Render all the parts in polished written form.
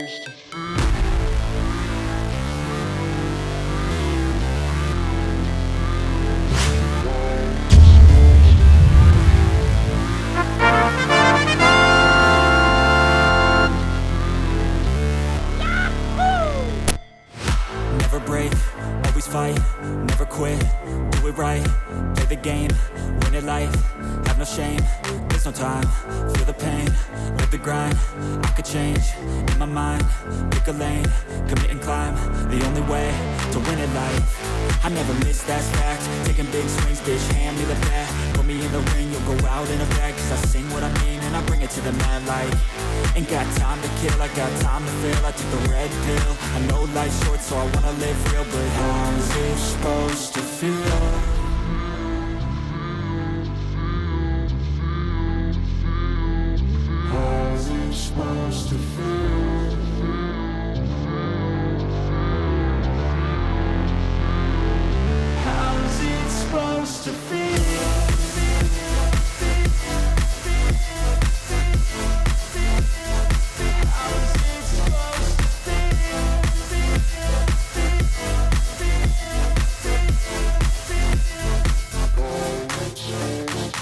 Never break, always fight, never quit, do it right, play the game, win it life, have no shame, there's no time, feel the pain, live the grind, I could change, in my mind, pick a lane, commit and climb, the only way to win it life, I never miss, that's fact, taking big swings, bitch, hand me the bat, put me in the ring, you'll go out in a bag, cause I sing what I mean and I bring it to the mad light, ain't got time to kill, I got time to feel, I took the red pill, I know life's short so I wanna live real, but how's it supposed to feel? How's it supposed to feel? How's it supposed to feel?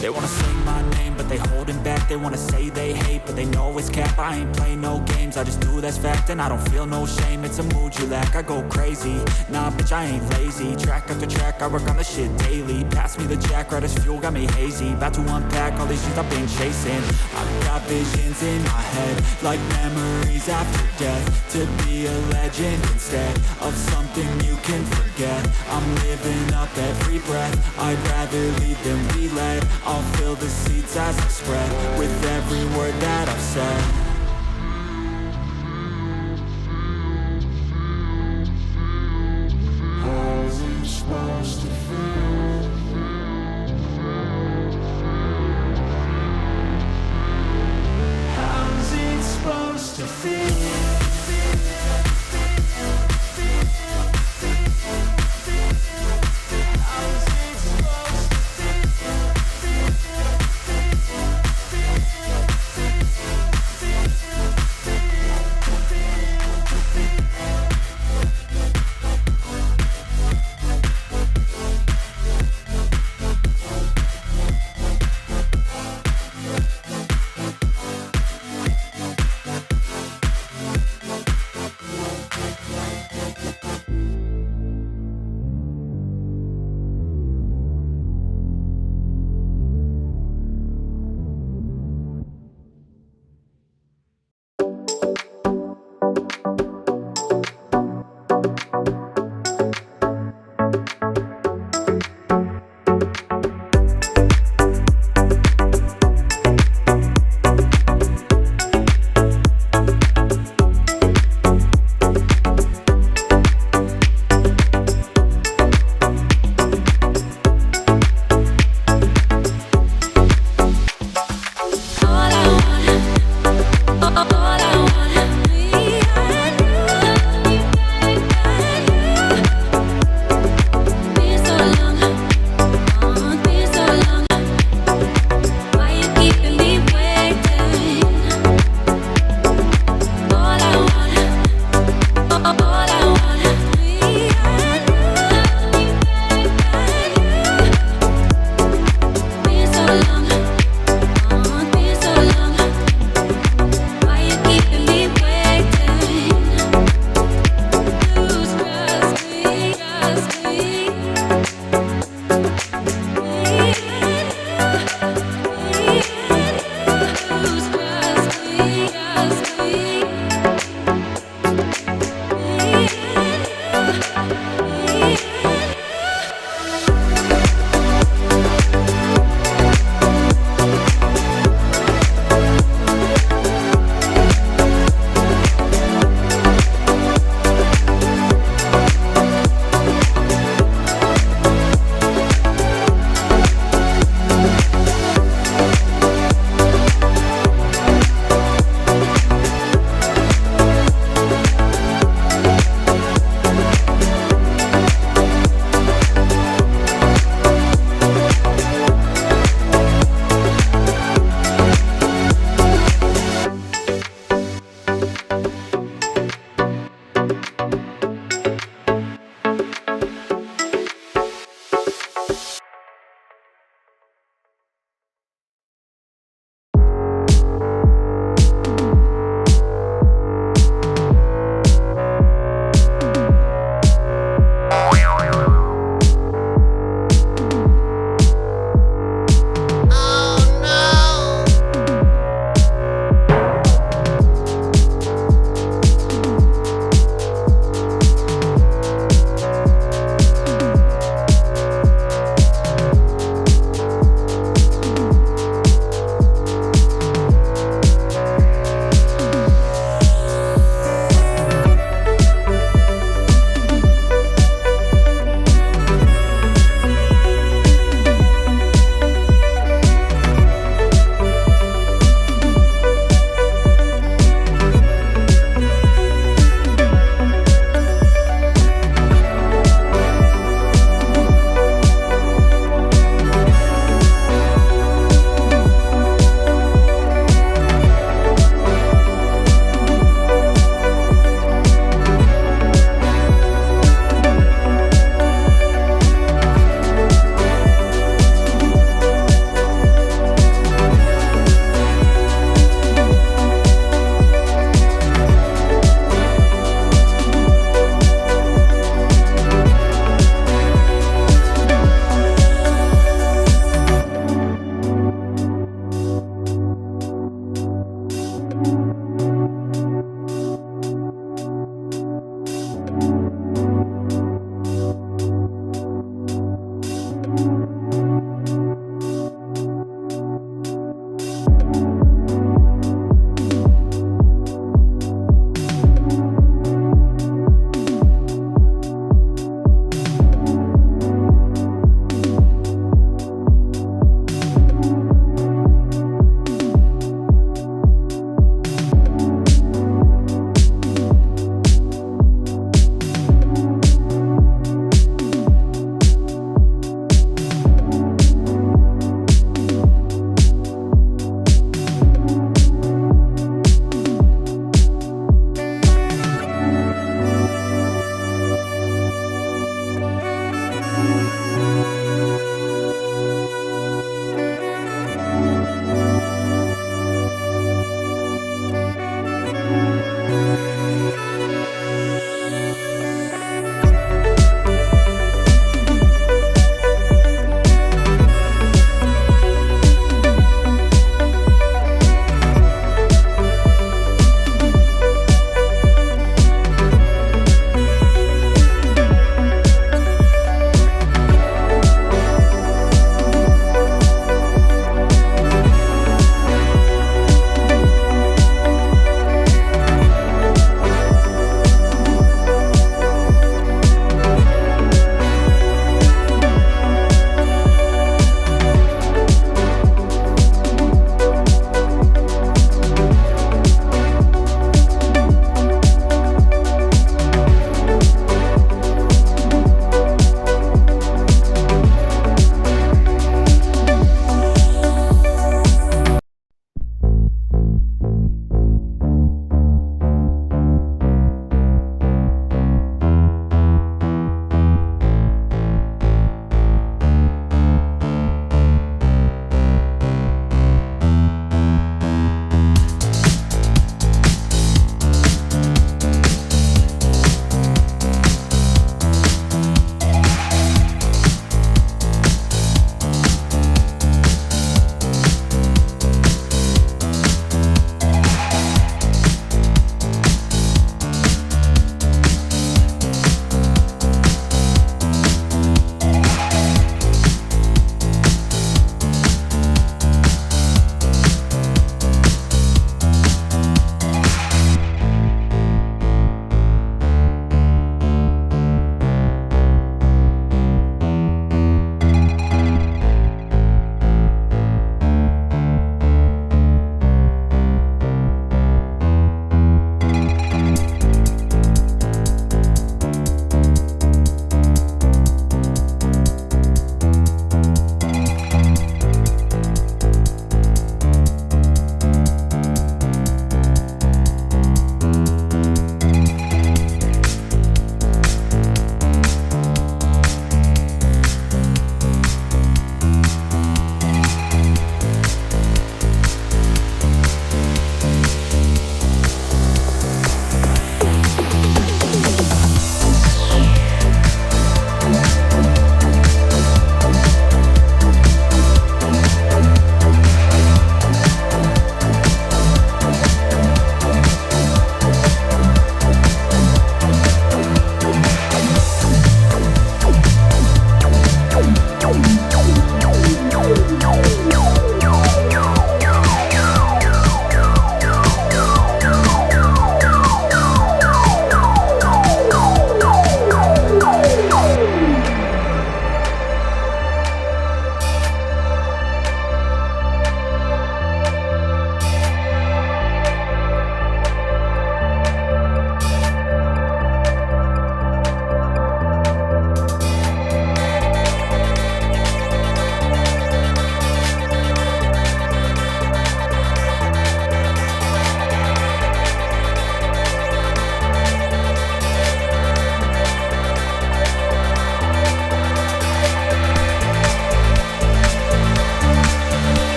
They wanna say my name, but they holding back. They wanna say they hate, but they know it's cap. I ain't play no games, I just do that's fact. And I don't feel no shame, it's a mood you lack. I go crazy, nah bitch I ain't lazy. Track after track, I work on the shit daily. Pass me the jack, right as fuel, got me hazy. About to unpack all these things I've been chasing. I've got visions in my head, like memories after death. To be a legend instead of something you can forget. I'm living up every breath, I'd rather lead than be led. I'll fill the seats as I spread with every word that I've said. How's it supposed to feel? How's it supposed to feel?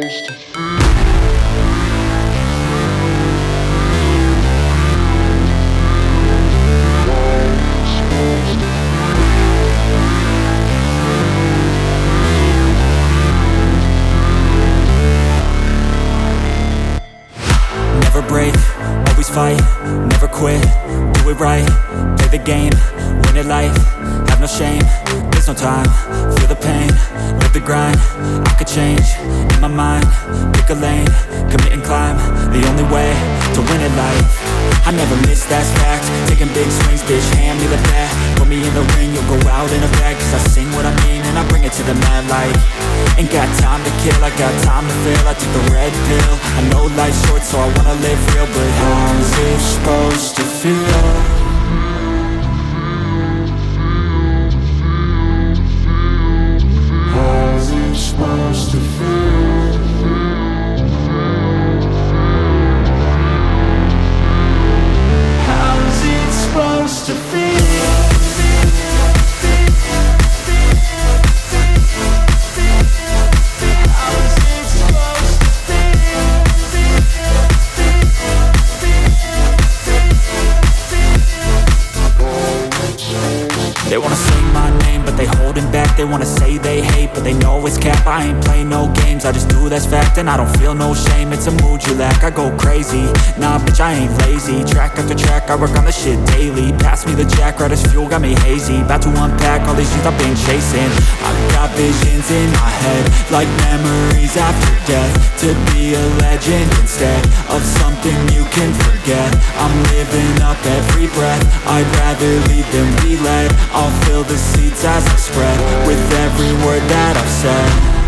Never break, always fight, never quit, do it right, play the game, win it life, have no shame, there's no time, feel the pain, live the grind, I could change, in my mind, pick a lane, commit and climb, the only way to win it life, I never miss, that's fact, taking big swings, bitch, hand me the bat, put me in the ring, you'll go out in a bag, cause I sing what I mean and I bring it to the mad light, ain't got time to kill, I got time to feel, I took the red pill, I know life's short so I wanna live real, but how's it supposed to feel? How's it supposed to feel? How's it supposed to feel? They wanna say my name, but they holding back. They wanna say they hate, but they know it's cap. I ain't play no games, I just do that's fact. And I don't feel no shame, it's a mood you lack. I go crazy, nah bitch I ain't lazy. Track after track, I work on the shit daily. Pass me the jack, right as fuel, got me hazy. About to unpack all these things I've been chasing. I've got visions in my head, like memories after death. To be a legend instead of something you can forget. I'm living up every breath, I'd rather lead than be led. I'll fill the seats as I spread with every word that I've said.